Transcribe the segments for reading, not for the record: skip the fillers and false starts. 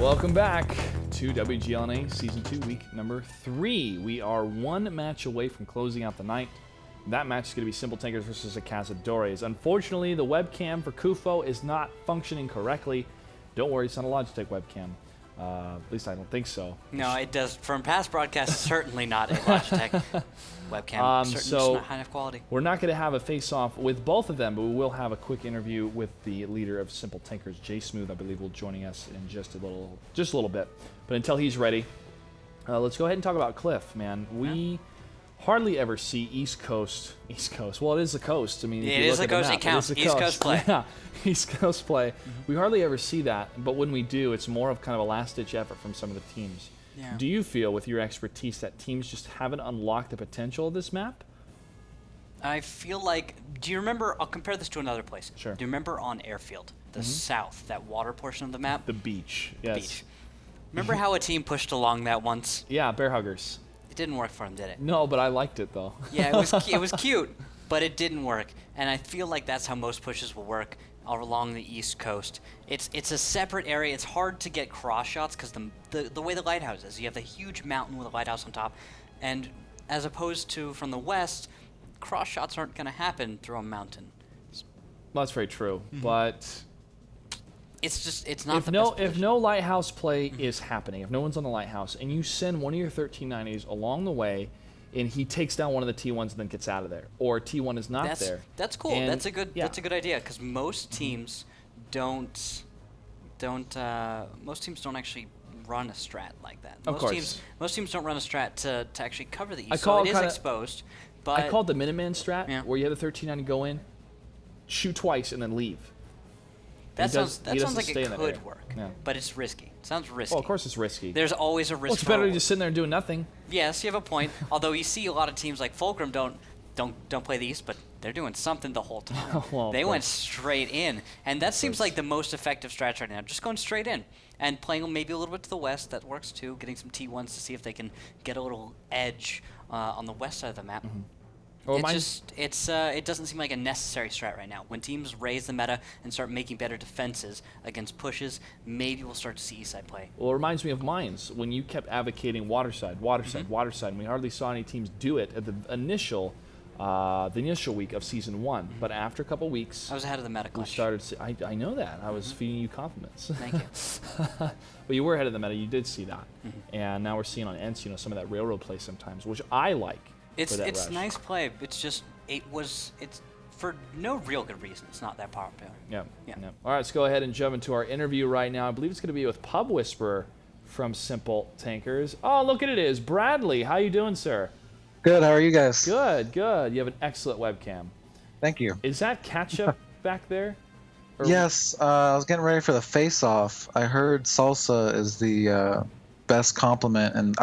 Welcome back to WGLNA Season 2, Week number 3. We are one match away from closing out the night. That match is going to be Simple Tankers versus the Cazadores. Unfortunately, the webcam for Kufo is not functioning correctly. Don't worry, it's not a Logitech webcam. At least I don't think so. No, it does. From past broadcasts, certainly not a Logitech webcam. Certainly not high enough quality. We're not going to have a face-off with both of them, but we will have a quick interview with the leader of Simple Tankers, Jay Smooth. I believe will joining us in just a little bit. But until he's ready, let's go ahead and talk about Cliff, man. We hardly ever see East Coast. Well, it is the coast. I mean, it is the coast. It counts. East Coast play. Yeah, East Coast play. We hardly ever see that, but when we do, it's more of kind of a last-ditch effort from some of the teams. Yeah. Do you feel, with your expertise, that teams just haven't unlocked the potential of this map? I feel like, do you remember, I'll compare this to another place. Sure. Do you remember on Airfield, the south, that water portion of the map? The beach, yes. Beach. Remember how a team pushed along that once? Yeah, bear huggers. It didn't work for them, did it? No, but I liked it, though. Yeah, it was cute, but it didn't work. And I feel like that's how most pushes will work along the East Coast. It's a separate area. It's hard to get cross shots because the way the lighthouse is. You have the huge mountain with a lighthouse on top, and as opposed to from the west, cross shots aren't going to happen through a mountain. Well, that's very true, but it's not if no lighthouse play is happening, if no one's on the lighthouse, and you send one of your 1390s along the way, and he takes down one of the T1s and then gets out of there, or T1 is not there. That's cool. And that's a good idea because most teams don't actually run a strat like that. Most teams don't run a strat to actually cover the East, so it is exposed. But I call it the Minuteman strat, where you have the 1390 go in, shoot twice, and then leave. That sounds like it could work, but it's risky. It sounds risky. Well, of course it's risky. There's always a risk. Well, it's better to just sitting there and doing nothing. Yes, you have a point. Although you see a lot of teams like Fulcrum don't play the East, but they're doing something the whole time. Well, they went straight in, and that seems like the most effective strat right now. Just going straight in and playing maybe a little bit to the west. That works too. Getting some T1s to see if they can get a little edge on the west side of the map. It doesn't seem like a necessary strat right now. When teams raise the meta and start making better defenses against pushes, maybe we'll start to see east side play. Well, it reminds me of Mines when you kept advocating waterside, and we hardly saw any teams do it at the initial week of Season 1. But after a couple weeks, I was ahead of the meta. We started. I know that. I was feeding you compliments. Thank you. But you were ahead of the meta. You did see that, and now we're seeing on Ents, some of that railroad play sometimes, which I like. It's nice play. It's for no real good reason. It's not that popular. Yeah. All right, let's go ahead and jump into our interview right now. I believe it's going to be with Pub Whisperer from Simple Tankers. Oh, look at it is Bradley. How you doing, sir? Good. How are you guys? Good. You have an excellent webcam. Thank you. Is that ketchup back there? Yes. I was getting ready for the face-off. I heard salsa is the best compliment and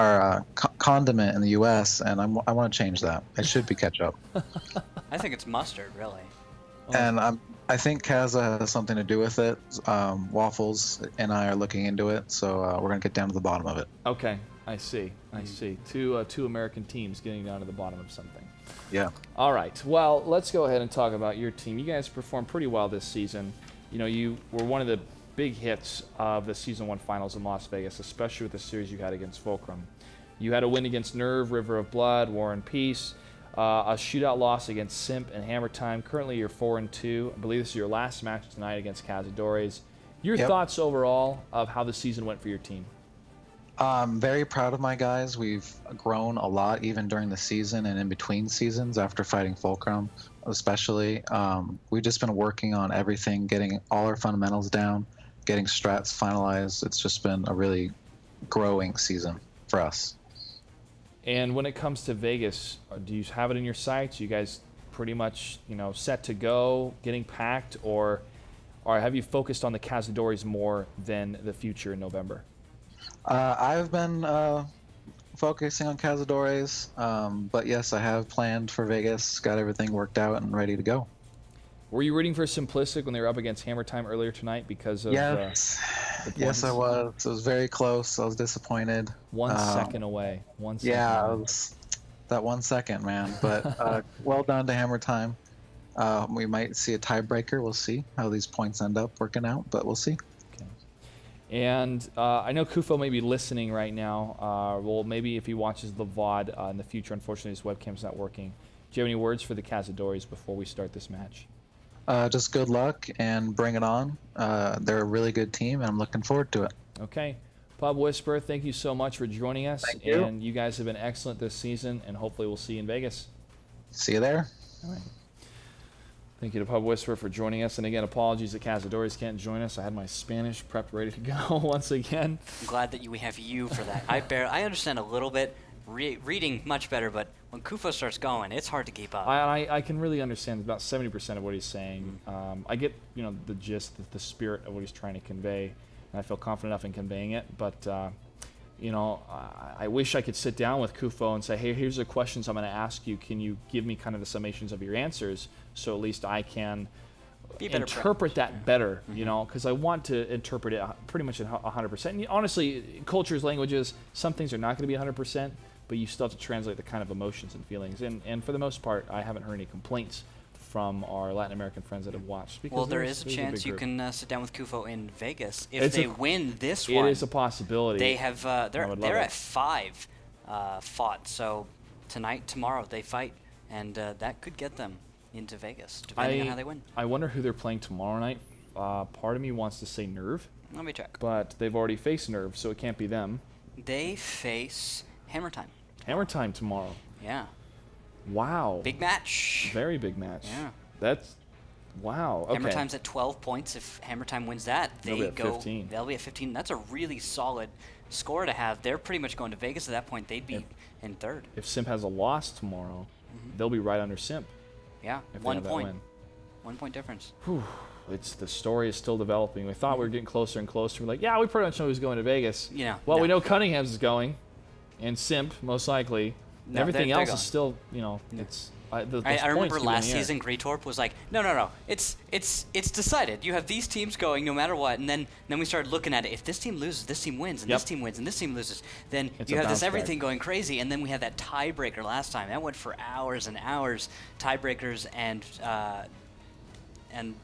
condiment in the U.S. and I want to change that. It should be ketchup. I think it's mustard, really. And I think Kaza has something to do with it. Waffles and I are looking into it, so we're gonna get down to the bottom of it. Okay, I see. Two American teams getting down to the bottom of something. Yeah. All right. Well, let's go ahead and talk about your team. You guys performed pretty well this season. You were one of the big hits of the Season 1 finals in Las Vegas, especially with the series you had against Fulcrum. You had a win against Nerve, River of Blood, War and Peace, a shootout loss against Simp and Hammer Time. Currently, you're 4-2. I believe this is your last match tonight against Cazadores. Your thoughts overall of how the season went for your team? I'm very proud of my guys. We've grown a lot even during the season and in between seasons after fighting Fulcrum, especially. We've just been working on everything, getting all our fundamentals down, getting strats finalized. It's just been a really growing season for us. And when it comes to Vegas, do you have it in your sights? You guys pretty much, set to go, getting packed, or have you focused on the Cazadores more than the future in November? I've been focusing on Cazadores, but yes, I have planned for Vegas, got everything worked out and ready to go. Were you rooting for Simplistic when they were up against Hammer Time earlier tonight because of Yes, yes, I was. It was very close. I was disappointed. 1 second away. 1 second. Yeah, it was that 1 second, man. But well done to Hammer Time. We might see a tiebreaker. We'll see how these points end up working out, but we'll see. Okay. And I know Kufo may be listening right now. Well, maybe if he watches the VOD in the future. Unfortunately, his webcam's not working. Do you have any words for the Cazadores before we start this match? Just good luck and bring it on. They're a really good team, and I'm looking forward to it. Okay. Pub Whisperer, thank you so much for joining us. Thank you. And you guys have been excellent this season, and hopefully we'll see you in Vegas. See you there. All right. Thank you to Pub Whisperer for joining us. And again, apologies that Cazadores can't join us. I had my Spanish prepped ready to go once again. I'm glad that we have you for that. I understand a little bit, reading much better, but when Kufo starts going, it's hard to keep up. I can really understand about 70% of what he's saying. I get the gist, the spirit of what he's trying to convey, and I feel confident enough in conveying it. But I wish I could sit down with Kufo and say, hey, here's the questions I'm going to ask you. Can you give me kind of the summations of your answers so at least I can interpret that better, because I want to interpret it pretty much at 100%. And honestly, cultures, languages, some things are not going to be 100%, but you still have to translate the kind of emotions and feelings. And for the most part, I haven't heard any complaints from our Latin American friends that have watched. Well, there is a chance you can sit down with Kufo in Vegas if they win this one. It is a possibility. They have they're at 5 fought. So tonight, tomorrow they fight, and that could get them into Vegas depending on how they win. I wonder who they're playing tomorrow night. Part of me wants to say Nerve. Let me check. But they've already faced Nerve, so it can't be them. They face Hammer Time. Hammer Time tomorrow. Yeah. Wow. Big match. Very big match. Yeah. That's wow. Okay. Hammer Time's at 12 points. If Hammer Time wins that, They'll be at 15. They'll be at 15. That's a really solid score to have. They're pretty much going to Vegas at that point. They'd be in third. If Simp has a loss tomorrow, they'll be right under Simp. Yeah. If 1 they have point. that win. 1 point difference. Whew. The story is still developing. We thought we were getting closer and closer. We're like, yeah, we pretty much know who's going to Vegas. Well, we know Cunningham's is going, and Simp most likely. No, Everything they're else gone. is still, it's. I remember last season, Greetorp was like, no, it's decided. You have these teams going no matter what, and then we started looking at it. If this team loses, this team wins, and this team wins, and this team loses, then you have this everything going crazy, and then we had that tiebreaker last time. That went for hours and hours, tiebreakers and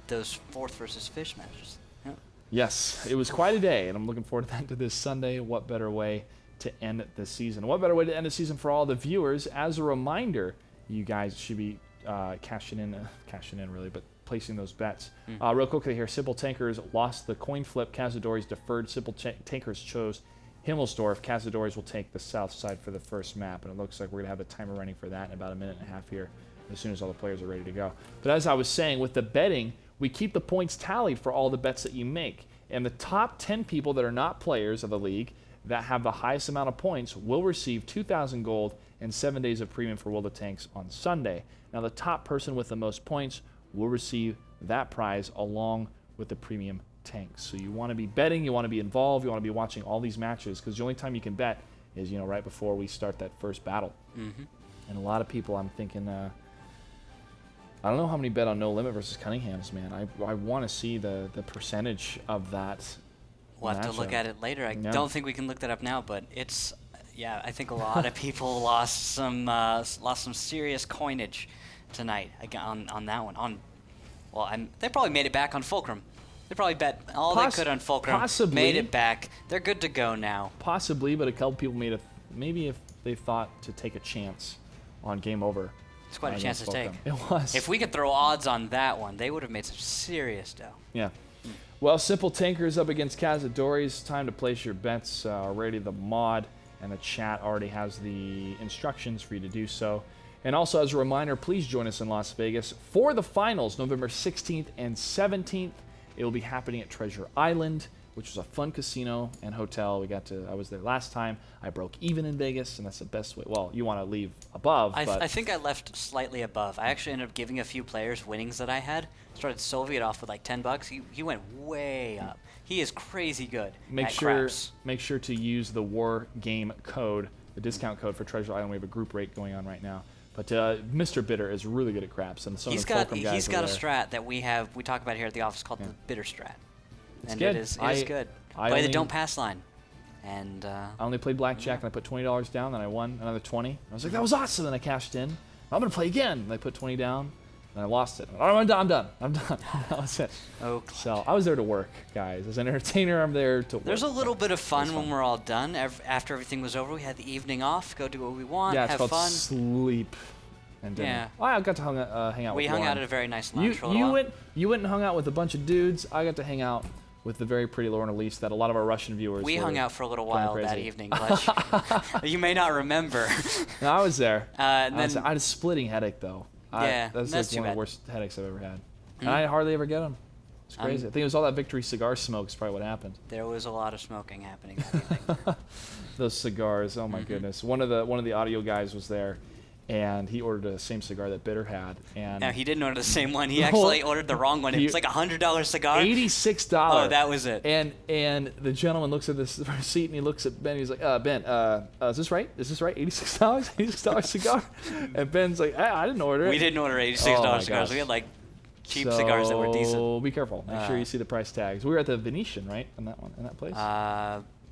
those fourth versus fish matches. Yeah. Yes, it was quite a day, and I'm looking forward to this Sunday. What better way to end the season? What better way to end the season for all the viewers? As a reminder, you guys should be cashing in really, but placing those bets. Real quickly here, Simple Tankers lost the coin flip. Cazadores deferred. Simple Tankers chose Himmelsdorf. Cazadores will take the south side for the first map, and it looks like we're going to have the timer running for that in about a minute and a half here as soon as all the players are ready to go. But as I was saying, with the betting, we keep the points tallied for all the bets that you make, and the top 10 people that are not players of the league that have the highest amount of points will receive 2,000 gold and 7 days of premium for World of Tanks on Sunday. Now, the top person with the most points will receive that prize along with the premium tanks. So you want to be betting, you want to be involved, you want to be watching all these matches, because the only time you can bet is right before we start that first battle. And a lot of people, I'm thinking, I don't know how many bet on No Limit versus Cunningham's, man. I want to see the percentage of that. We'll have to look at it later. I don't think we can look that up now, but it's, I think a lot of people lost some serious coinage tonight on that one. They probably made it back on Fulcrum. They probably bet all they could on Fulcrum. Possibly. Made it back. They're good to go now. Possibly, but a couple people maybe if they thought to take a chance on Game Over. It's quite a chance to take. It was. If we could throw odds on that one, they would have made some serious dough. Yeah. Well, Simple Tankers up against Cazadores. Time to place your bets. Already the mod and the chat already has the instructions for you to do so. And also, as a reminder, please join us in Las Vegas for the finals, November 16th and 17th. It will be happening at Treasure Island, which was a fun casino and hotel. I was there last time. I broke even in Vegas, and that's the best way. Well, you want to leave above, but I think I left slightly above. I actually ended up giving a few players winnings that I had. Started Soviet off with like $10. He went way up. He is crazy good make at sure craps. Make sure to use the Wargame code, the discount code for Treasure Island. We have a group rate going on right now. But Mr. Bitter is really good at craps, and some of the Fulcrum guys he's got a there. strat that we talk about here at the office called the Bitter strat. It's and good. it is good. Play the don't pass line. And I only played blackjack, and I put $20 down, then I won another 20. I was like, that was awesome, and I cashed in. I'm going to play again. And I put 20 down, and I lost it. I'm done. That was it. Oh, So I was there to work, guys. As an entertainer, I'm there to work. There's a little bit of fun when we're all done. After everything was over, we had the evening off, go do what we want, Yeah, it's have called fun. sleep and dinner. Yeah. Oh, I got to hang out with We hung Lauren. out at a very nice lounge for a little you while. went and hung out with a bunch of dudes. I got to hang out with the very pretty Lauren Elise that a lot of our Russian viewers We were hung out for a little going while that crazy. evening, Clutch. You may not remember. No, I was there. And I then, had a splitting headache though. Yeah, that's that's like too one of bad. the worst headaches I've ever had. And I hardly ever get them. It's crazy. I think it was all that Victory cigar smoke is probably what happened. there was a lot of smoking happening that evening. Those cigars, oh my goodness. One of the audio guys was there, and he ordered the same cigar that Bitter had, and No, he didn't order the same one. He actually ordered the wrong one. It was like $100 cigar. $86. Oh, that was it. And the gentleman looks at this receipt and he looks at Ben. He's like, Ben, is this right? Is this right? $86? $86 cigar? And Ben's like, I didn't order it. We didn't order $86 Oh, my cigars. gosh. We had like cheap cigars that were decent. So be careful. Make sure you see the price tags. We were at the Venetian, right? In that place.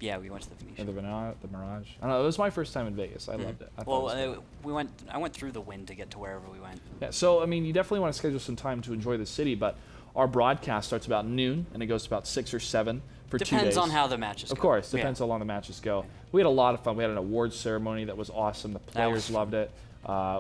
Yeah, we went to the Venetian. Or the Mirage. I don't know. It was my first time in Vegas. I loved it. I thought it was Well, I went through the wind to get to wherever we went. Yeah, so I mean, you definitely want to schedule some time to enjoy the city, but our broadcast starts about noon and it goes to about 6 or 7 for 2 days. Depends on how the matches go. Of course, depends how long the matches go. We had a lot of fun. We had an awards ceremony that was awesome. The players loved it.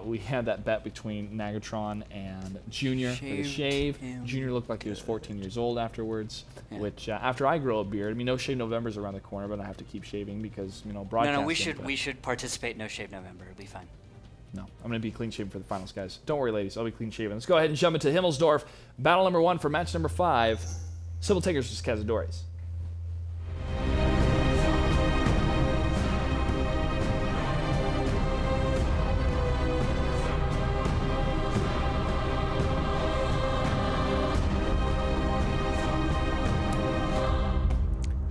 We had that bet between Nagatron and Junior for the shave. him Junior looked like he was 14 years old afterwards, which after I grow a beard, I mean, No Shave November's around the corner, but I have to keep shaving because, broadcasting. No, we should participate in No Shave November. It'll be fun. No, I'm going to be clean shaven for the finals, guys. Don't worry, ladies. I'll be clean shaven. Let's go ahead and jump into Himmelsdorf. Battle number 1 for match number 5. Civil Takers vs. Cazadores.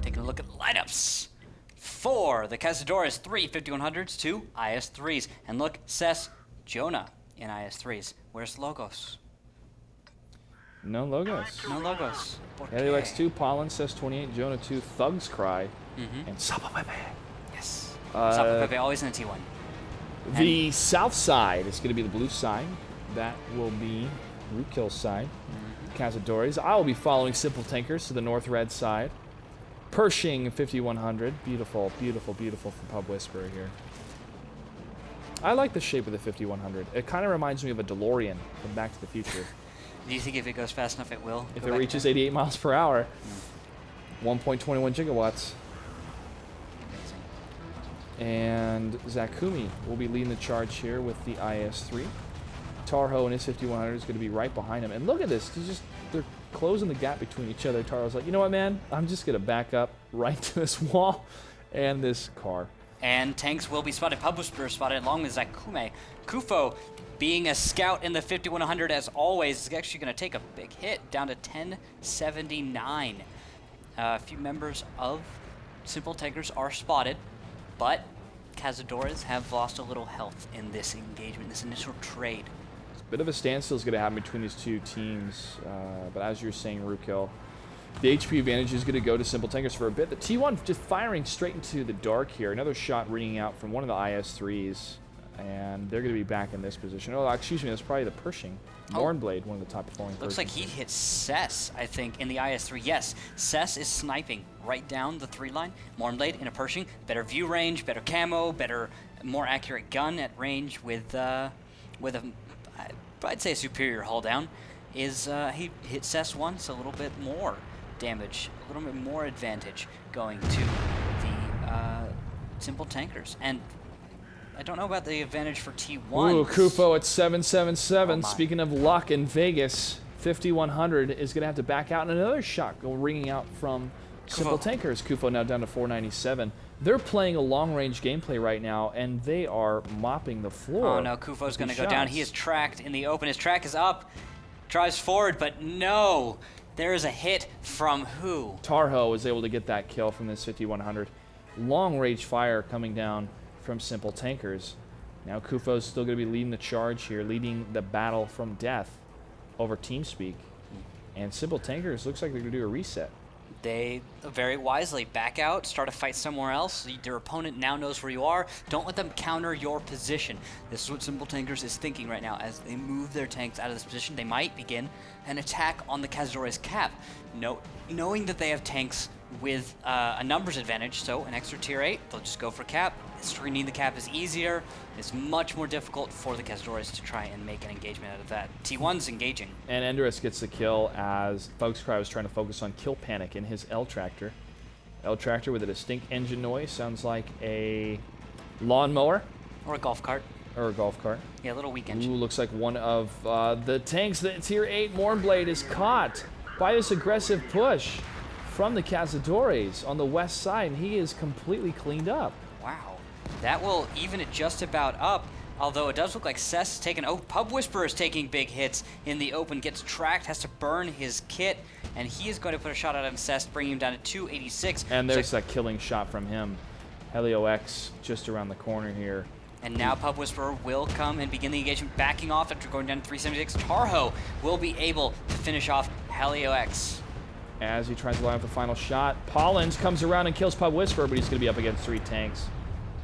Taking a look at the lineups. 4, the Cazadores, 3 5100s, 2 IS-3s. And look, Cess, Jonah in IS-3s. Where's the logos? No logos. No logos. Alex 2, Pollen, Cess 28, Jonah 2, Thugs Cry, and Sapa Pepe. Yes. Uh, Sapa Pepe, always in a T1. The south side is going to be the blue side. That will be Rookill's side. Cazadores. I will be following Simple Tankers to the north red side. Pershing 5100. Beautiful, beautiful, beautiful from Pub Whisperer here. I like the shape of the 5100. It kind of reminds me of a DeLorean from Back to the Future. Do you think if it goes fast enough, it will? If go it back reaches there? 88 miles per hour, 1.21 gigawatts. And Zakumi will be leading the charge here with the IS-3. Tarho and his 5100 is going to be right behind him. And look at this. They're closing the gap between each other. Taro's like, you know what, man? I'm just going to back up right to this wall and this car. And tanks will be spotted. Pub Whisperer spotted along with Zakume. Kufo, being a scout in the 5100 as always, is actually going to take a big hit down to 1079. A few members of Simple Tankers are spotted, but Cazadores have lost a little health in this engagement, this initial trade. Bit of a standstill is going to happen between these two teams, but as you're saying, Rookill, the HP advantage is going to go to Simple Tankers for a bit. The T1 just firing straight into the dark here. Another shot ringing out from one of the IS-3s, and they're going to be back in this position. Oh, excuse me, that's probably the Pershing. Mornblade, one of the top performing Looks like he hit Cess, I think, in the IS-3. Yes, Cess is sniping right down the 3 line. Mornblade in a Pershing, better view range, better camo, more accurate gun at range with a, I'd say a superior hull down. He hit Cess once, a little bit more damage, a little bit more advantage going to the Simple Tankers. And I don't know about the advantage for T1. Ooh, Kufo at 777. Oh my. Speaking of luck in Vegas, 5100 is going to have to back out, and another shot ringing out from Simple Tankers. Kufo now down to 497. They're playing a long-range gameplay right now, and they are mopping the floor. Oh no, Kufo's going to go down. He is tracked in the open. His track is up, drives forward, but no. There is a hit from who? Tarho was able to get that kill from this 5100. Long-range fire coming down from Simple Tankers. Now Kufo's still going to be leading the charge here, leading the battle from death over TeamSpeak. And Simple Tankers looks like they're going to do a reset. They very wisely back out, start a fight somewhere else. Your opponent now knows where you are. Don't let them counter your position. This is what Simple Tankers is thinking right now. As they move their tanks out of this position, they might begin an attack on the Cazadores cap. Knowing that they have tanks with a numbers advantage, so an extra tier 8, they'll just go for cap. Screening the cap is easier. It's much more difficult for the Cazadores to try and make an engagement out of that. T1's engaging. And Enderus gets the kill as Foxcry was trying to focus on kill panic in his L-Tractor. L-Tractor with a distinct engine noise. Sounds like a lawnmower. Or a golf cart. Or a golf cart. Yeah, a little weak Ooh, engine. looks like one of the tanks, the tier 8 Mornblade, is caught by this aggressive push from the Cazadores on the west side, and he is completely cleaned up. Wow. That will even it just about up, although it does look like Cess is taking... Oh, Pub Whisperer is taking big hits in the open, gets tracked, has to burn his kit, and he is going to put a shot out on Cess, bringing him down to 286. And there's that killing shot from him. Helio X just around the corner here. And now Pub Whisperer will come and begin the engagement, backing off after going down to 376. Tarho will be able to finish off Helio X. As he tries to line up the final shot, Pollins comes around and kills Pub Whisperer, but he's going to be up against 3 tanks.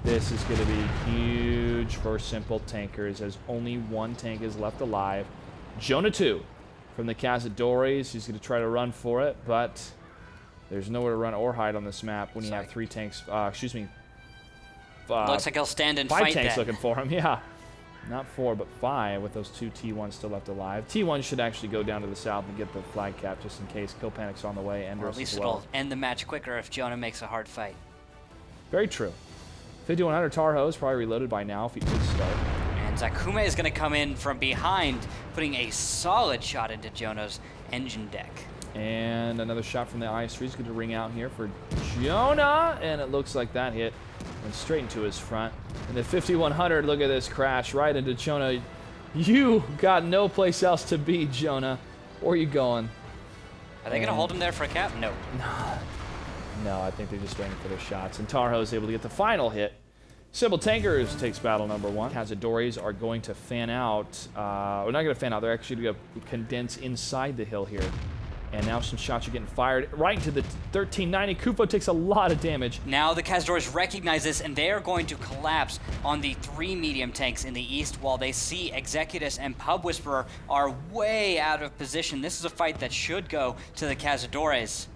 This is going to be huge for Simple Tankers, as only 1 tank is left alive. Jonah 2 from the Cazadores. He's going to try to run for it, but there's nowhere to run or hide on this map when you have 3 tanks. Looks like he'll stand and 5 fight tanks that. looking for him, yeah. Not 4, but 5 with those 2 T1s still left alive. T1 should actually go down to the south and get the flag cap just in case Kill Panic's on the way. Or at least it'll end the match quicker if Jonah makes a hard fight. Very true. 5100 Tarho is probably reloaded by now if he could start. And Zakume is going to come in from behind, putting a solid shot into Jonah's engine deck. And another shot from the IS-3 is going to ring out here for Jonah. And it looks like that hit went straight into his front. And the 5100, look at this crash right into Jonah. You got no place else to be, Jonah. Where are you going? Are they going to hold him there for a cap? No. No, I think they're just waiting for their shots. And Tarho is able to get the final hit. Simple Tankers takes battle number 1. Cazadores are going to fan out. We're not going to fan out. They're actually going to condense inside the hill here. And now some shots are getting fired right into the 1390. Kufo takes a lot of damage. Now the Cazadores recognize this, and they are going to collapse on the 3 medium tanks in the east while they see Executus and Pub Whisperer are way out of position. This is a fight that should go to the Cazadores.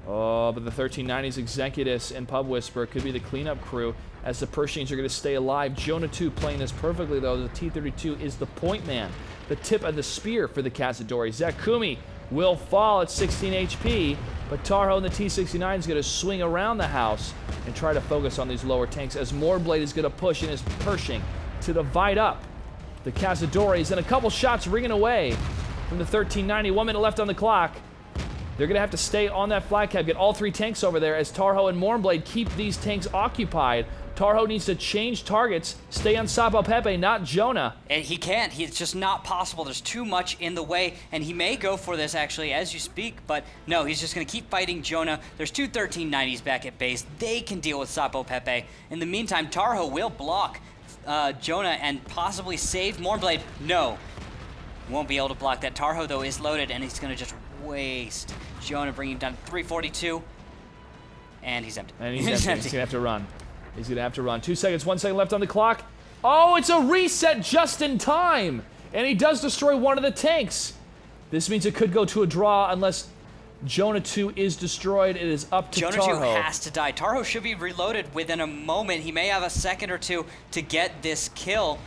Oh, but the 1390's Executus and Pub Whisperer could be the cleanup crew as the Pershings are going to stay alive. Jonah 2 playing this perfectly, though. The T-32 is the point man, the tip of the spear for the Cazadores. Zakumi will fall at 16 HP, but Tarho and the T-69 is going to swing around the house and try to focus on these lower tanks as Mornblade is going to push in his Pershing to divide up the Cazadores, and a couple shots ringing away from the 1390. 1 minute left on the clock. They're going to have to stay on that flag cap, get all 3 tanks over there as Tarho and Mornblade keep these tanks occupied. Tarho needs to change targets, stay on Sapo Pepe, not Jonah. And he can't. It's just not possible. There's too much in the way, and he may go for this actually as you speak, but no, he's just going to keep fighting Jonah. There's 2 1390s back at base. They can deal with Sapo Pepe. In the meantime, Tarho will block Jonah and possibly save Mornblade. No, won't be able to block that. Tarho, though, is loaded, and he's going to just waste Jonah, bringing him down to 342, and he's empty. And he's empty. He's going to have to run. He's going to have to run. 2 seconds, 1 second left on the clock. Oh, it's a reset just in time. And he does destroy one of the tanks. This means it could go to a draw unless Jonah 2 is destroyed. It is up to Jonah Tarho. 2 has to die. Tarho should be reloaded within a moment. He may have a second or 2 to get this kill.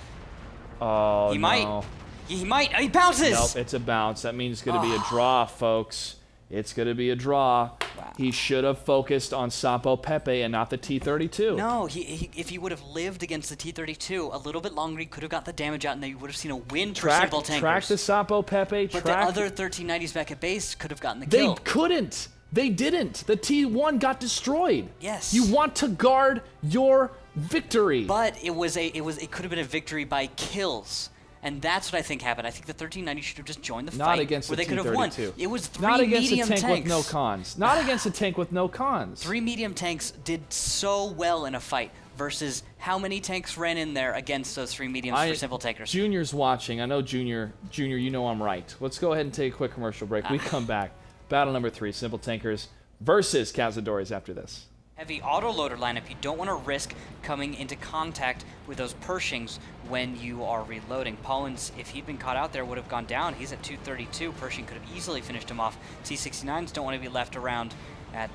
Oh, he no. might. He might. He bounces. Nope, it's a bounce. That means it's going to be a draw, folks. It's going to be a draw. Wow. He should have focused on Sapo Pepe and not the T-32. No, if he would have lived against the T-32 a little bit longer, he could have got the damage out, and then you would have seen a win for Simple Tankers. Track the Sapo Pepe. But the other 1390s back at base could have gotten the They kill. couldn't. They didn't. The T1 got destroyed. Yes. You want to guard your victory. But it could have been a victory by kills. And that's what I think happened. I think the 1390 should have just joined the Not fight against where the they could have won. T-32. It was 3 Not against medium a tank tanks. with no cons. Not against a tank with no cons. 3 medium tanks did so well in a fight versus how many tanks ran in there against those 3 mediums for Simple Tankers. Junior's watching. I know Junior, you know I'm right. Let's go ahead and take a quick commercial break. We come back. Battle number 3, Simple Tankers versus Cazadores after this. Heavy autoloader lineup. You don't want to risk coming into contact with those Pershings when you are reloading. Pollins, if he'd been caught out there, would have gone down. He's at 232. Pershing could have easily finished him off. T-69s don't want to be left around at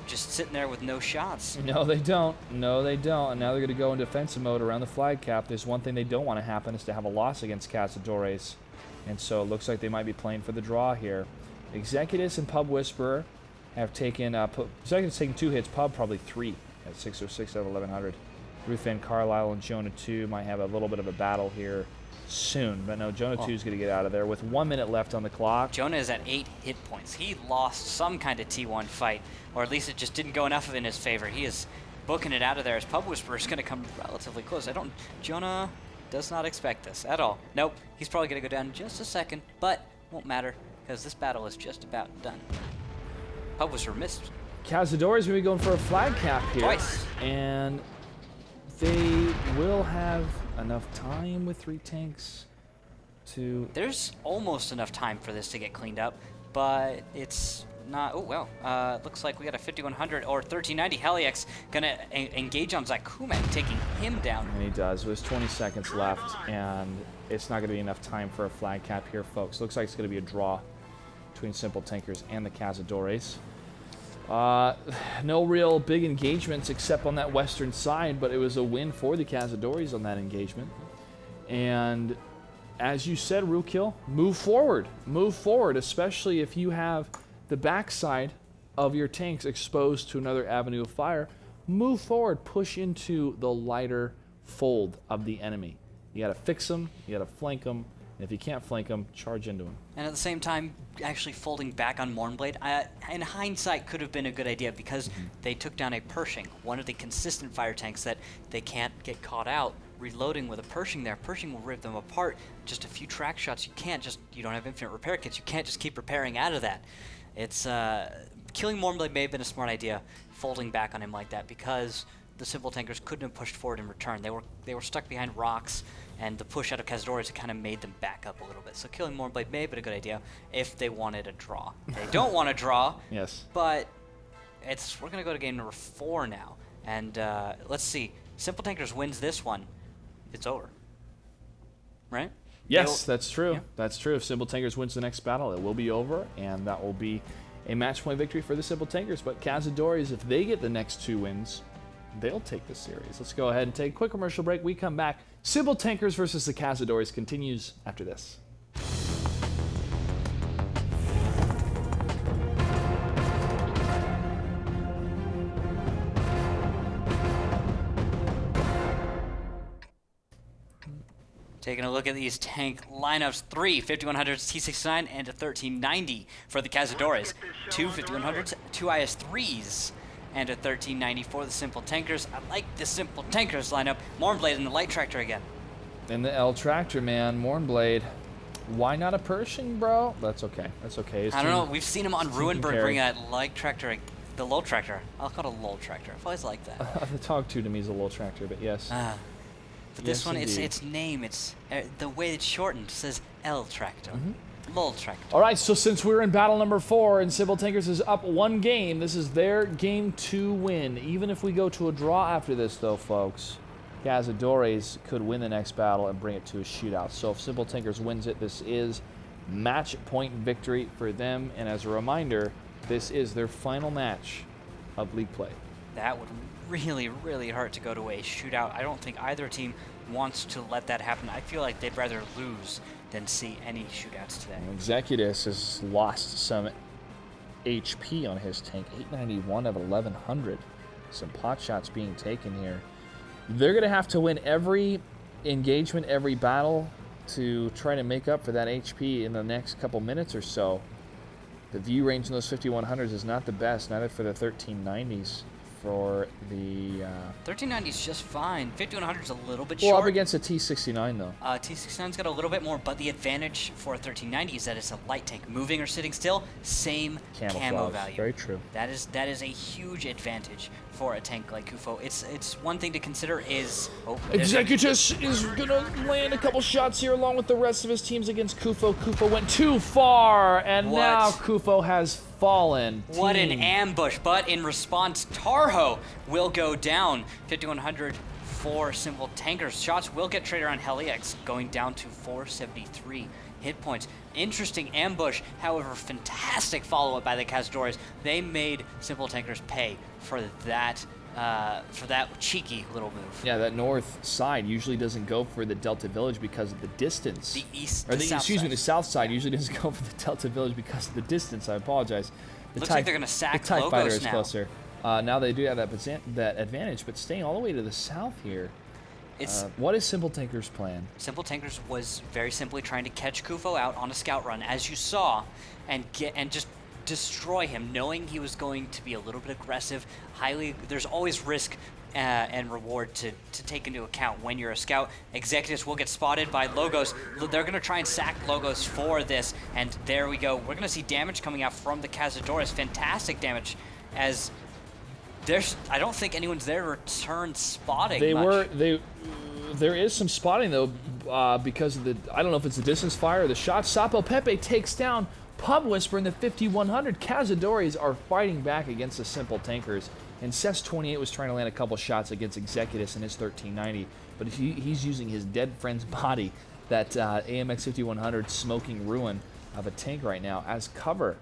just sitting there with no shots. No, they don't. No, they don't. And now they're going to go in defensive mode around the flag cap. There's one thing they don't want to happen is to have a loss against Cazadores. And so it looks like they might be playing for the draw here. Executus and Pub Whisperer have taken, Executus taking 2 hits, Pub probably 3 at 606 out of 1100. Ruth Van Carlisle and Jonah 2 might have a little bit of a battle here soon. But no, Jonah 2 is going to get out of there with 1 minute left on the clock. Jonah is at 8 hit points. He lost some kind of T1 fight, or at least it just didn't go enough in his favor. He is booking it out of there as Pub Whisperer is going to come relatively close. Jonah does not expect this at all. Nope, he's probably going to go down in just a second, but won't matter because this battle is just about done. Pub Whisperer missed. Cazadores will be going for a flag cap here. Twice. And they will have enough time with 3 tanks to... There's almost enough time for this to get cleaned up, but it's not... Oh, well. Looks like we got a 5100 or 1390 Helix going to engage on Zakumek, taking him down. And he does. There's 20 seconds left, and it's not going to be enough time for a flag cap here, folks. Looks like it's going to be a draw between Simple Tankers and the Cazadores. No real big engagements except on that western side, but it was a win for the Cazadores on that engagement. And as you said, Rookhill, move forward. Move forward, especially if you have the backside of your tanks exposed to another avenue of fire. Move forward, push into the lighter fold of the enemy. You got to fix them, you got to flank them, and if you can't flank them, charge into them. And at the same time, actually folding back on Mournblade, in hindsight, could have been a good idea because they took down a Pershing, one of the consistent fire tanks that they can't get caught out. Reloading with a Pershing there, Pershing will rip them apart. Just a few track shots, you don't have infinite repair kits, you can't just keep repairing out of that. It's, killing Mournblade may have been a smart idea, folding back on him like that, because the Simple Tankers couldn't have pushed forward in return. They were stuck behind rocks, and the push out of Cazadores kind of made them back up a little bit. So killing Mournblade may have been a good idea if they wanted a draw. They don't want a draw. Yes. But we're going to go to game number 4 now. And let's see. Simple Tankers wins this one. It's over. Right? Yes, that's true. Yeah. That's true. If Simple Tankers wins the next battle, it will be over, and that will be a match point victory for the Simple Tankers. But Cazadores, if they get the next 2 wins, they'll take the series. Let's go ahead and take a quick commercial break. We come back. Simple Tankers versus the Cazadores continues after this. Taking a look at these tank lineups, 3 5100s T69 and a 1390 for the Cazadores. 2 5100s, 2 IS3s, and a 1390 for the Simple Tankers. I like the Simple Tankers lineup. Mournblade and the Light Tractor again. And the L Tractor, man, Mournblade. Why not a Pershing, bro? That's okay. That's okay. I don't know. We've seen him on Ruinberg carry. bring that Light Tractor, the Lull Tractor. I'll call it a Lull Tractor. I've always liked that. The Tog 2 to me is a little tractor, but yes. But this Yes, one, indeed. its name, it's the way it's shortened says L Tractor. Lull Tractor. All right, so since we're in battle number 4 and Simple Tankers is up 1 game, this is their game 2 win. Even if we go to a draw after this, though, folks, Cazadores could win the next battle and bring it to a shootout. So if Simple Tankers wins it, this is match point victory for them. And as a reminder, this is their final match of league play. That would really, really hurt to go to a shootout. I don't think either team wants to let that happen. I feel like they'd rather lose than see any shootouts today. Executus has lost some HP on his tank, 891 of 1100. Some pot shots being taken here. They're going to have to win every engagement, every battle to try to make up for that HP in the next couple minutes or so. The view range in those 5100s is not the best, neither for the 1390s. For the 1390 is just fine. 5100 is a little bit well, short. up against a T69 though. T69's got a little bit more, but the advantage for a 1390 is that it's a light tank. Moving or sitting still, same camo Camouflage. value. Very true. That is a huge advantage for a tank like Kufo. It's one thing to consider is Executus is gonna land a couple shots here along with the rest of his teams against Kufo. Kufo went too far, and What? now Kufo has fallen. What an team. ambush, but in response, Tarho will go down. 5100 for Simple Tankers. Shots will get traded on Helix, going down to 473 hit points. Interesting ambush, however, fantastic follow-up by the Cazadores. They made Simple Tankers pay for that cheeky little move. Yeah, that north side usually doesn't go for the Delta Village because of the distance. The east, or the south excuse me, side. the south side usually doesn't go for the Delta Village because of the distance. I apologize. Looks like they're going to sack the TIE Logos Fighter is now. closer. Now they do have that advantage, but staying all the way to the south here. What is Simple Tankers' plan? Simple Tankers was very simply trying to catch Kufo out on a scout run, as you saw, and just destroy him, knowing he was going to be a little bit aggressive. There's always risk and reward to take into account when you're a scout. Executives will get spotted by Logos. They're going to try and sack Logos for this, and there we go. We're going to see damage coming out from the Cazadores. Fantastic damage, as I don't think anyone's there to return spotting. There is some spotting though, because of I don't know if it's the distance fire or the shot. Sapo Pepe takes down Pub Whisper in the 5100. Cazadores are fighting back against the Simple Tankers, and Cess 28 was trying to land a couple shots against Executus in his 1390, but he's using his dead friend's body, that AMX 5100 smoking ruin of a tank right now, as cover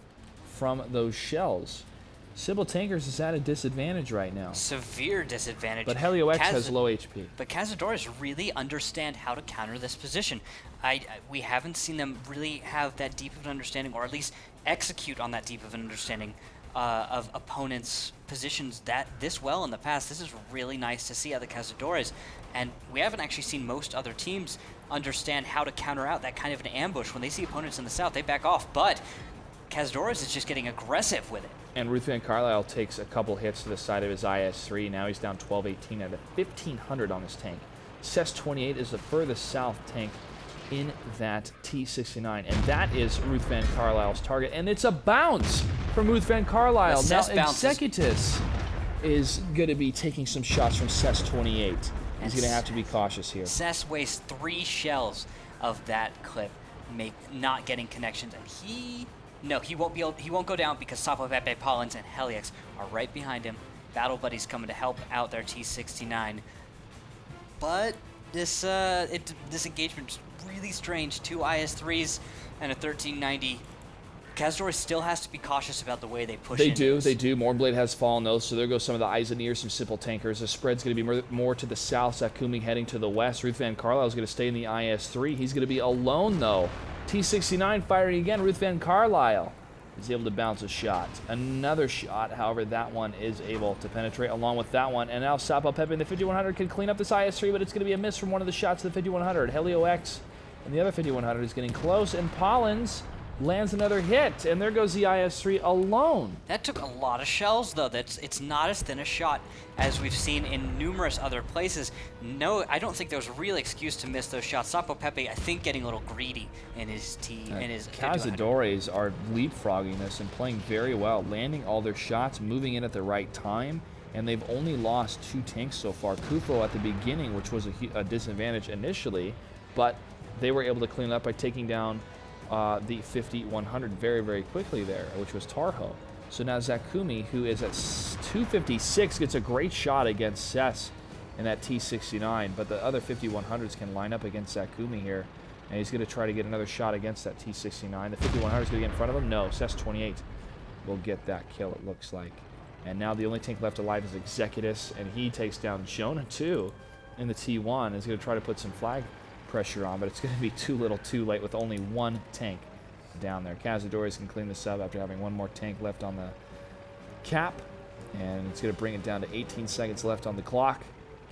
from those shells. Simple Tankers is at a disadvantage right now. Severe disadvantage. But Helio X has low HP. But Cazadores really understand how to counter this position. We haven't seen them really have that deep of an understanding, or at least execute on that deep of an understanding of opponents' positions this well in the past. This is really nice to see out of the Cazadores. And we haven't actually seen most other teams understand how to counter out that kind of an ambush. When they see opponents in the south, they back off. But Cazadores is just getting aggressive with it. And Ruth Van Carlisle takes a couple hits to the side of his IS-3. Now he's down 1218 at a 1500 on his tank. Cess 28 is the furthest south tank in that T-69. And that is Ruth Van Carlisle's target. And it's a bounce from Ruth Van Carlisle. Now Executus is going to be taking some shots from Cess 28. He's going to have to be cautious here. Cess wastes 3 shells of that clip, not getting connections. And he won't go down because Sapo Pepe, Pollens, and Helix are right behind him. Battle Buddies coming to help out their T-69. But this engagement is really strange. 2 IS-3s and a 1390. Cazadores still has to be cautious about the way they push in. They do. Mornblade has fallen though, so there goes some of the Eiseneers, some Simple Tankers. The spread's going to be more to the south. Sakumi heading to the west. Ruth Van Carlisle is going to stay in the IS-3. He's going to be alone though. T-69 firing again. Ruth Van Carlisle is able to bounce a shot. Another shot, however, that one is able to penetrate along with that one. And now Sapo Pepe in the 5100 can clean up this IS-3, but it's going to be a miss from one of the shots of the 5100. Helio X and the other 5100 is getting close, and Pollens lands another hit, and there goes the IS-3 alone. That took a lot of shells, though. It's not as thin a shot as we've seen in numerous other places. No, I don't think there was a real excuse to miss those shots. Sapo Pepe, I think, getting a little greedy in his Cazadores are leapfrogging this and playing very well, landing all their shots, moving in at the right time, and they've only lost 2 tanks so far. Kufo at the beginning, which was a disadvantage initially, but they were able to clean it up by taking down the 5100 very, very quickly there, which was Tarho. So now Zakumi, who is at 256, gets a great shot against Cess in that T-69, but the other 5100s can line up against Zakumi here, and he's going to try to get another shot against that T-69. The 5100 is going to get in front of him. No, Cess 28 will get that kill, it looks like. And now the only tank left alive is Executus, and he takes down Jonah too in the T1. He's going to try to put some flag pressure on, but it's going to be too little too late with only 1 tank down there. Cazadores can clean this up after having 1 more tank left on the cap, and it's going to bring it down to 18 seconds left on the clock.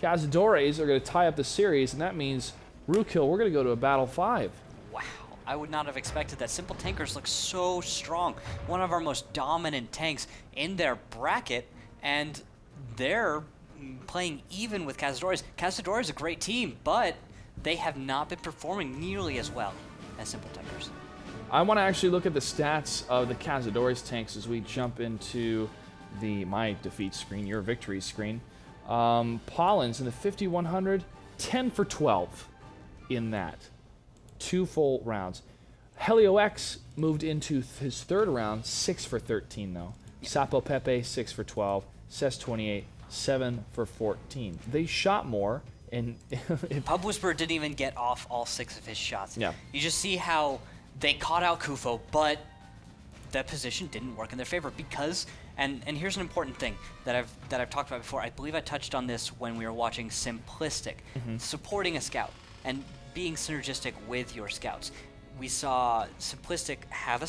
Cazadores are going to tie up the series, and that means, Rookhill, we're going to go to a battle 5. Wow, I would not have expected that. Simple Tankers look so strong. One of our most dominant tanks in their bracket, and they're playing even with Cazadores. Cazadores is a great team, but they have not been performing nearly as well as Simple Tankers. I want to actually look at the stats of the Cazadores tanks as we jump into my defeat screen, your victory screen. Pollens in the 5100, 10 for 12 in that. 2 full rounds. Helio-X moved into his third round, 6 for 13, though. Yeah. Sapo Pepe, 6 for 12. Cess 28, 7 for 14. They shot more. And Pub Whisperer didn't even get off all 6 of his shots. Yeah. You just see how they caught out Kufo, but that position didn't work in their favor because, and here's an important thing that I've talked about before. I believe I touched on this when we were watching Simplistic, supporting a scout and being synergistic with your scouts. We saw Simplistic have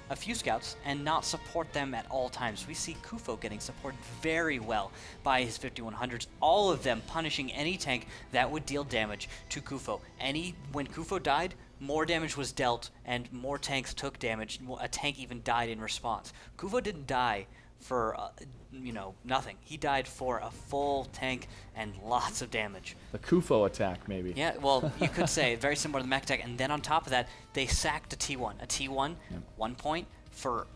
a few scouts, and not support them at all times. We see Kufo getting supported very well by his 5100s, all of them punishing any tank that would deal damage to Kufo. When Kufo died, more damage was dealt, and more tanks took damage. A tank even died in response. Kufo didn't die for nothing. He died for a full tank and lots of damage. The Kufo attack, maybe. Yeah, well, you could say very similar to the mech attack. And then on top of that, they sacked a T1. A T1, 1 point for,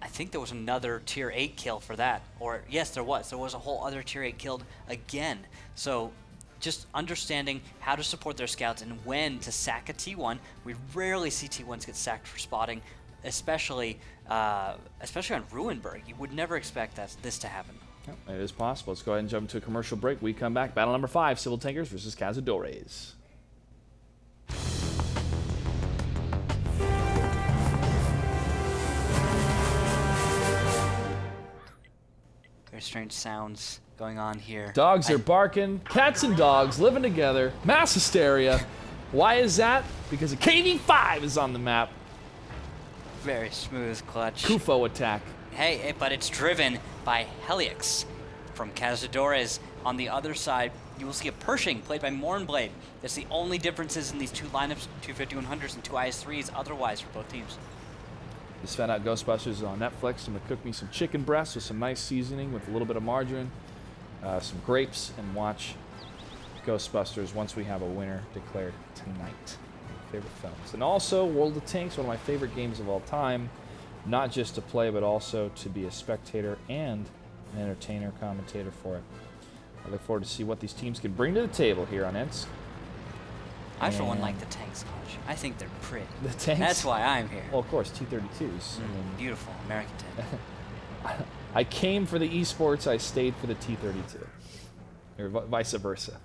I think there was another tier 8 kill for that. Or yes, there was. There was a whole other tier 8 killed again. So just understanding how to support their scouts and when to sack a T1. We rarely see T1s get sacked for spotting, especially on Ruinberg. You would never expect this to happen. It is possible. Let's go ahead and jump to a commercial break. We come back. Battle number 5, Civil Tankers versus Cazadores. Very strange sounds going on here. Dogs are barking. Cats and dogs living together. Mass hysteria. Why is that? Because a KV-5 is on the map. Very smooth clutch. Kufo attack. Hey, but it's driven by Helix from Cazadores. On the other side, you will see a Pershing played by Mornblade. That's the only differences in these two lineups, two 5100s and two IS-3s otherwise for both teams. Just found out Ghostbusters is on Netflix. I'm going to cook me some chicken breasts with some nice seasoning with a little bit of margarine, some grapes, and watch Ghostbusters once we have a winner declared tonight. Favorite films. And also, World of Tanks, one of my favorite games of all time. Not just to play, but also to be a spectator and an entertainer, commentator for it. I look forward to see what these teams can bring to the table here on ENTS. I, for one, like the tanks much. I think they're pretty. The tanks? That's why I'm here. Well, of course, T-32s. Beautiful American tank. I came for the esports, I stayed for the T-32. Or vice versa.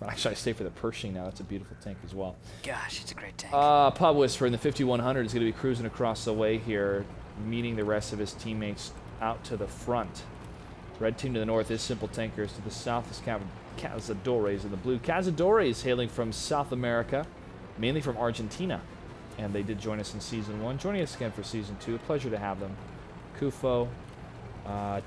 Actually, I stay for the Pershing now. That's a beautiful tank as well. Gosh, it's a great tank. Pub Whisperer in the 5100 is going to be cruising across the way here, meeting the rest of his teammates out to the front. Red team to the north is Simple Tankers. To the south is Cazadores in the blue. Cazadores hailing from South America, mainly from Argentina. And they did join us in Season 1. Joining us again for Season 2. A pleasure to have them. Kufo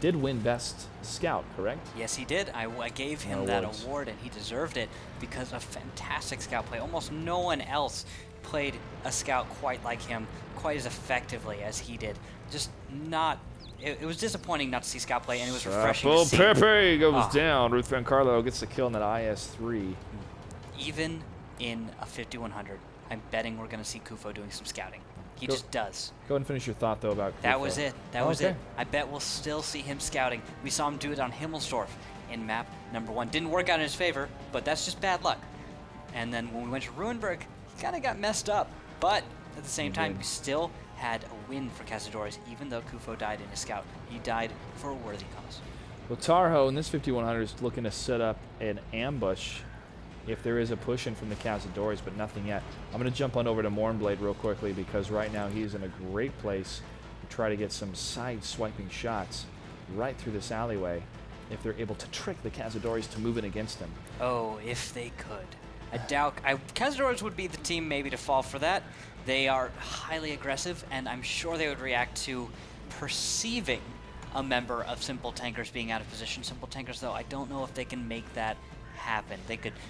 did win Best Scout, correct? Yes, he did. I gave him that award, and he deserved it because of fantastic scout play. Almost no one else played a scout quite like him, quite as effectively as he did. Just not... It was disappointing not to see scout play, and it was refreshing to see. Pepe goes down. Ruth Van Carlo gets the kill in that IS-3. Even in a 5100, I'm betting we're going to see Kufo doing some scouting. He just does. Go ahead and finish your thought, though, about Kufo. That was it. That was it. I bet we'll still see him scouting. We saw him do it on Himmelsdorf in map number 1. Didn't work out in his favor, but that's just bad luck. And then when we went to Ruinberg, he kind of got messed up. But at the same time, we still had a win for Cazadores, even though Kufo died in his scout. He died for a worthy cause. Well, Tarho in this 5100 is looking to set up an ambush if there is a push in from the Cazadores, but nothing yet. I'm going to jump on over to Mornblade real quickly because right now he's in a great place to try to get some side-swiping shots right through this alleyway if they're able to trick the Cazadores to move in against him. Oh, if they could. I doubt... Cazadores would be the team maybe to fall for that. They are highly aggressive, and I'm sure they would react to perceiving a member of Simple Tankers being out of position. Simple Tankers, though, I don't know if they can make that happen.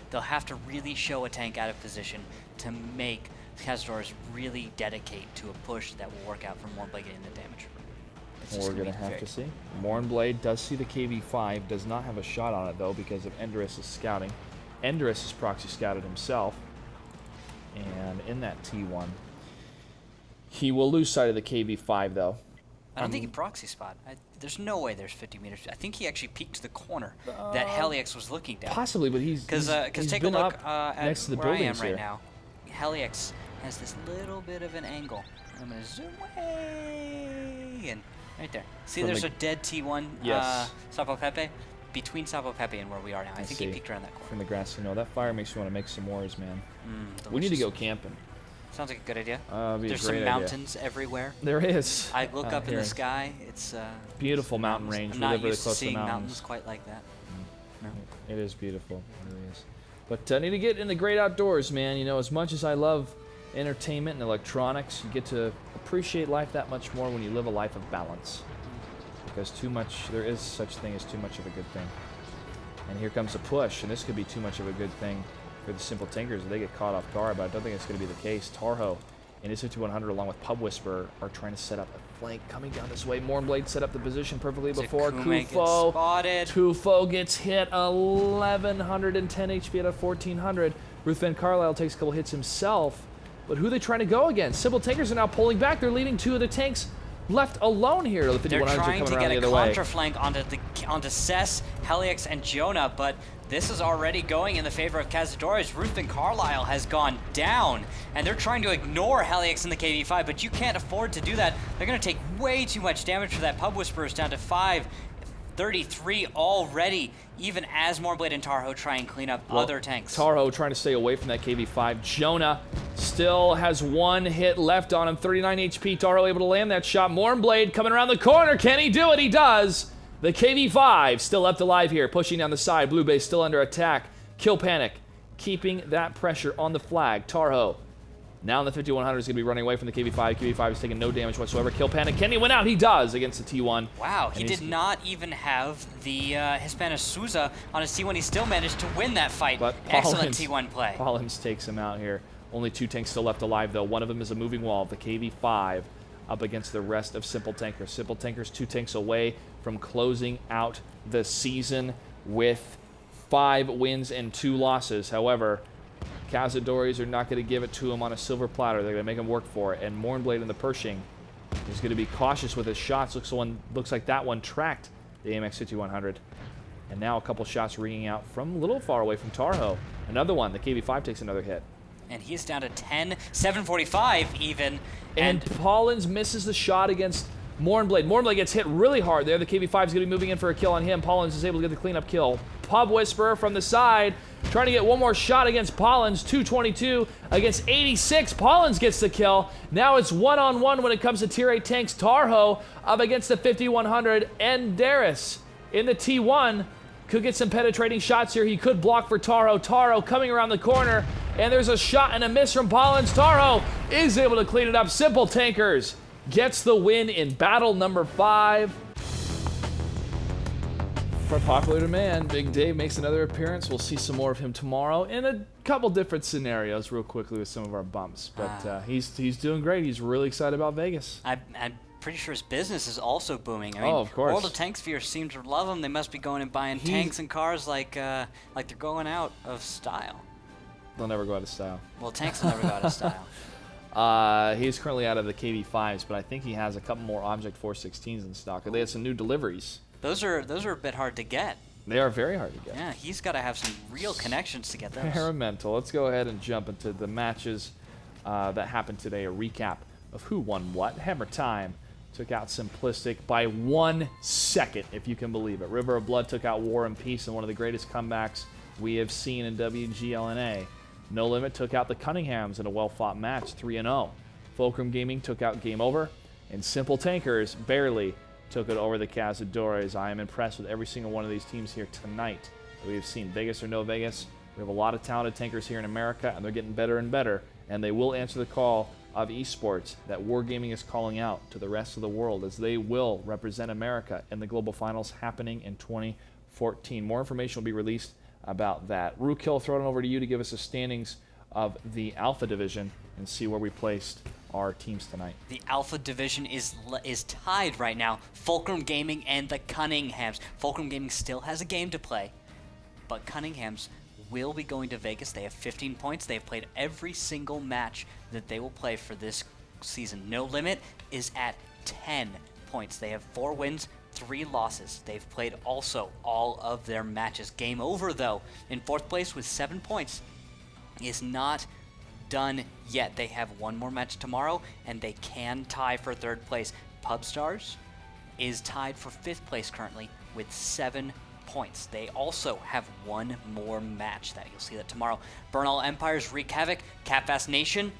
They'll have to really show a tank out of position to make Cazadores really dedicate to a push that will work out for Mornblade getting the damage. We're going to have to see. Mornblade does see the KV-5, does not have a shot on it, though, because of Endoris is scouting. Endoris is proxy scouted himself, and in that T1, he will lose sight of the KV-5, though. I don't think he proxy spot. There's no way there's 50 meters. I think he actually peeked to the corner that Helix was looking down. Possibly, but he's take been a look up at next to the where I am buildings right here. now. Helix has this little bit of an angle. I'm going to zoom way in. Right there. See, From there's the- a dead T1 Yes. Sapo Pepe. Between Sapo Pepe and where we are now. I think he see. peeked around that corner. From the grass, that fire makes you want to make some wars, man. We need to Delicious. go camping. Sounds like a good idea. Be There's a great some idea. mountains everywhere. There is. I look up in here. the sky. It's Beautiful mountain mountains. range. I'm We not live really used to close to seeing mountains. mountains quite like that. No. It is beautiful. It really is. But I need to get in the great outdoors, man. As much as I love entertainment and electronics, you get to appreciate life that much more when you live a life of balance. Because there is such thing as too much of a good thing. And here comes a push, and this could be too much of a good thing for the Simple Tinkers if they get caught off guard, but I don't think it's going to be the case. Tarho and his 5100 along with Pub Whisperer are trying to set up a flank coming down this way. Mornblade set up the position perfectly before Kume gets Kufo. spotted. Tufo gets hit 1110 HP out of 1400. Ruth Van Carlisle takes a couple hits himself, but who are they trying to go against? Simple Tinkers are now pulling back. They're leading two of the tanks left alone here. The They're 5100s are trying coming to around get the a other way. contra-flank onto Cess, Helix, and Jonah, but this is already going in the favor of Cazadores. Ruth and Carlisle has gone down, and they're trying to ignore Helix in the KV5, but you can't afford to do that. They're going to take way too much damage for that. Pub Whisperer's down to 533 already, even as Morblade and Tarho try and clean up other tanks. Tarho trying to stay away from that KV5. Jonah still has one hit left on him, 39 HP. Tarho able to land that shot. Mornblade coming around the corner. Can he do it? He does. The KV5 still left alive here, pushing down the side. Blue Base still under attack. Kill Panic keeping that pressure on the flag. Tarho now in the 5100 is going to be running away from the KV5. KV5 is taking no damage whatsoever. Kill Panic. Can he win out? He does against the T1. Wow, And he he's- did not even have the Hispana Souza on his T1. He still managed to win that fight. But Excellent Pollins- T1 play. Pollins takes him out here. Only two tanks still left alive, though. One of them is a moving wall of the KV5 up against the rest of Simple Tankers. Simple Tankers 2 tanks away from closing out the season with 5 wins and 2 losses. However, Cazadores are not going to give it to him on a silver platter. They're going to make him work for it. And Mornblade in the Pershing is going to be cautious with his shots. Looks like that one tracked the AMX 5100. And now a couple shots ringing out from a little far away from Tarho. Another one. The KV5 takes another hit. And he's down to 10, 745 even. And Pollins misses the shot against Mornblade. Mornblade gets hit really hard there. The KV5 is going to be moving in for a kill on him. Pollins is able to get the cleanup kill. Pub Whisperer from the side, trying to get one more shot against Pollins. 222 against 86. Pollins gets the kill. Now it's one-on-one when it comes to Tier 8 tanks. Tarho up against the 5100. And Darius in the T1 could get some penetrating shots here. He could block for Tarho. Tarho coming around the corner. And there's a shot and a miss from Pollins. Tarho is able to clean it up. Simple Tankers gets the win in battle number 5. For popular demand, Big Dave makes another appearance. We'll see some more of him tomorrow in a couple different scenarios real quickly with some of our bumps. But he's doing great. He's really excited about Vegas. I'm pretty sure his business is also booming. I mean, of course. World of Tank Sphere seem to love him. They must be going and buying tanks and cars like they're going out of style. They'll never go out of style. Well, tanks will never go out of style. He's currently out of the KV5s, but I think he has a couple more Object 416s in stock. They had some new deliveries. Those are a bit hard to get. They are very hard to get. Yeah, he's got to have some real connections to get those. Paramental. Let's go ahead and jump into the matches that happened today. A recap of who won what. Hammer Time took out Simplistic by 1 second, if you can believe it. River of Blood took out War and Peace in one of the greatest comebacks we have seen in WGLNA. No Limit took out the Cunninghams in a well-fought match, 3-0. Fulcrum Gaming took out Game Over, and Simple Tankers barely took it over the Cazadores. I am impressed with every single one of these teams here tonight that we have seen. Vegas or no Vegas, we have a lot of talented tankers here in America, and they're getting better and better, and they will answer the call of esports that Wargaming is calling out to the rest of the world, as they will represent America in the global finals happening in 2014. More information will be released about that. Rookhill, throwing it over to you to give us the standings of the Alpha Division and see where we placed our teams tonight. The Alpha Division is tied right now. Fulcrum Gaming and the Cunninghams. Fulcrum Gaming still has a game to play, but Cunninghams will be going to Vegas. They have 15 points. They have played every single match that they will play for this season. No Limit is at 10 points. They have 4 wins, 3 losses. They've played also all of their matches. Game Over, though, in 4th place with 7 points, is not done yet. They have one more match tomorrow, and they can tie for 3rd place. Pubstars is tied for 5th place currently with 7 points. They also have one more match that you'll see that tomorrow. Burn All Empires, Wreak Havoc, Catfast Nation,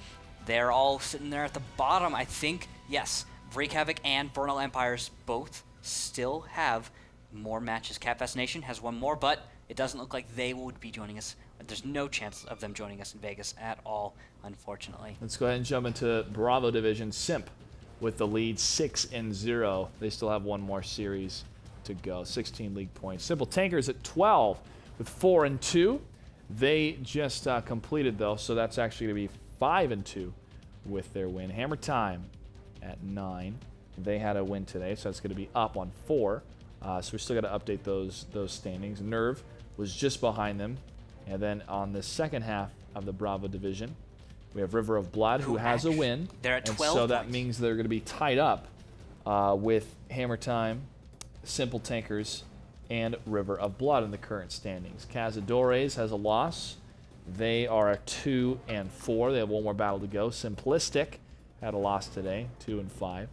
they're all sitting there at the bottom. I think, yes, Wreak Havoc and Burn All Empires both still have more matches. Catfast Nation has one more, but it doesn't look like they would be joining us. There's no chance of them joining us in Vegas at all, unfortunately. Let's go ahead and jump into Bravo Division. Simp with the lead, 6-0. They still have one more series to go. 16 league points. Simple Tankers at 12 with 4-2. They just completed though, so that's actually going to be 5-2 with their win. Hammer Time at 9. They had a win today, so that's going to be up on 4. So we still got to update those standings. Nerve was just behind them, and then on the second half of the Bravo Division, we have River of Blood, who has a win. They're at 12 and so that points. means they're going to be tied up with Hammer Time, Simple Tankers, and River of Blood in the current standings. Cazadores has a loss. They are at 2-4. They have one more battle to go. Simplistic had a loss today, 2-5.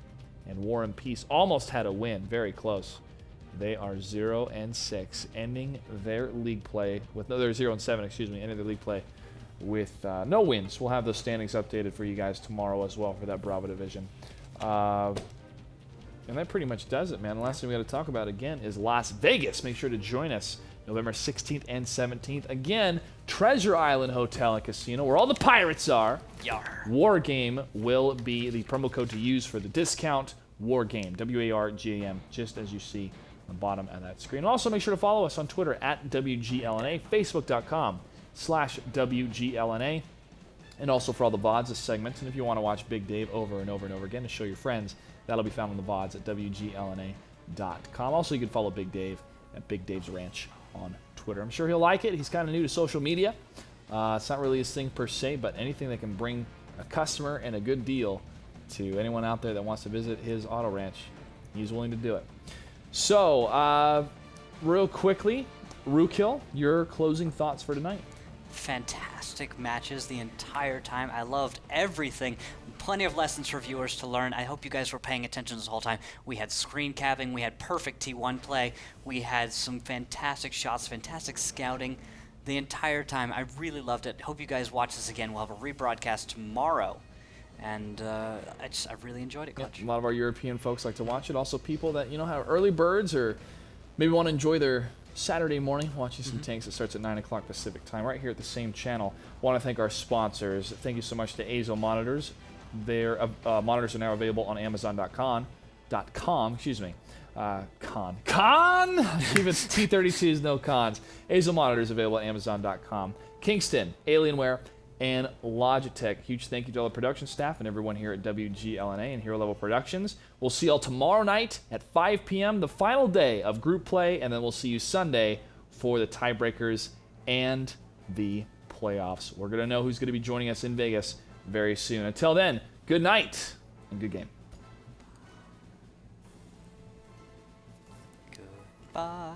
And War and Peace almost had a win, very close. They are 0-6, ending their league play with no, they're 0-7, excuse me, ending their league play with no wins. We'll have those standings updated for you guys tomorrow as well for that Bravo Division. And that pretty much does it, man. The last thing we got to talk about again is Las Vegas. Make sure to join us November 16th and 17th. Again, Treasure Island Hotel and Casino, where all the pirates are. Yar. Wargame will be the promo code to use for the discount. Wargame, WARGAM, just as you see on the bottom of that screen. Also, make sure to follow us on Twitter at WGLNA, Facebook.com/WGLNA, and also for all the VODs, the segments. And if you want to watch Big Dave over and over and over again to show your friends, that'll be found on the VODs at WGLNA.com. Also, you can follow Big Dave at Big Dave's Ranch on Twitter. I'm sure he'll like it. He's kind of new to social media. It's not really his thing per se, but anything that can bring a customer and a good deal to anyone out there that wants to visit his auto ranch, he's willing to do it. So, real quickly, Rookhill, your closing thoughts for tonight. Fantastic matches the entire time. I loved everything. Plenty of lessons for viewers to learn. I hope you guys were paying attention this whole time. We had screen capping, we had perfect T1 play, we had some fantastic shots, fantastic scouting the entire time. I really loved it. Hope you guys watch this again. We'll have a rebroadcast tomorrow. And I really enjoyed it, Coach. Yeah, a lot of our European folks like to watch it. Also, people that have early birds or maybe want to enjoy their Saturday morning watching some tanks. It starts at 9 o'clock Pacific time, right here at the same channel. Want to thank our sponsors. Thank you so much to Azo Monitors. Their monitors are now available on Amazon.com. Excuse me. Con. Even T32s, no cons. Azo Monitors available at Amazon.com. Kingston, Alienware, and Logitech. Huge thank you to all the production staff and everyone here at WGLNA and Hero Level Productions. We'll see y'all tomorrow night at 5 p.m., the final day of group play, and then we'll see you Sunday for the tiebreakers and the playoffs. We're going to know who's going to be joining us in Vegas very soon. Until then, good night and good game. Goodbye.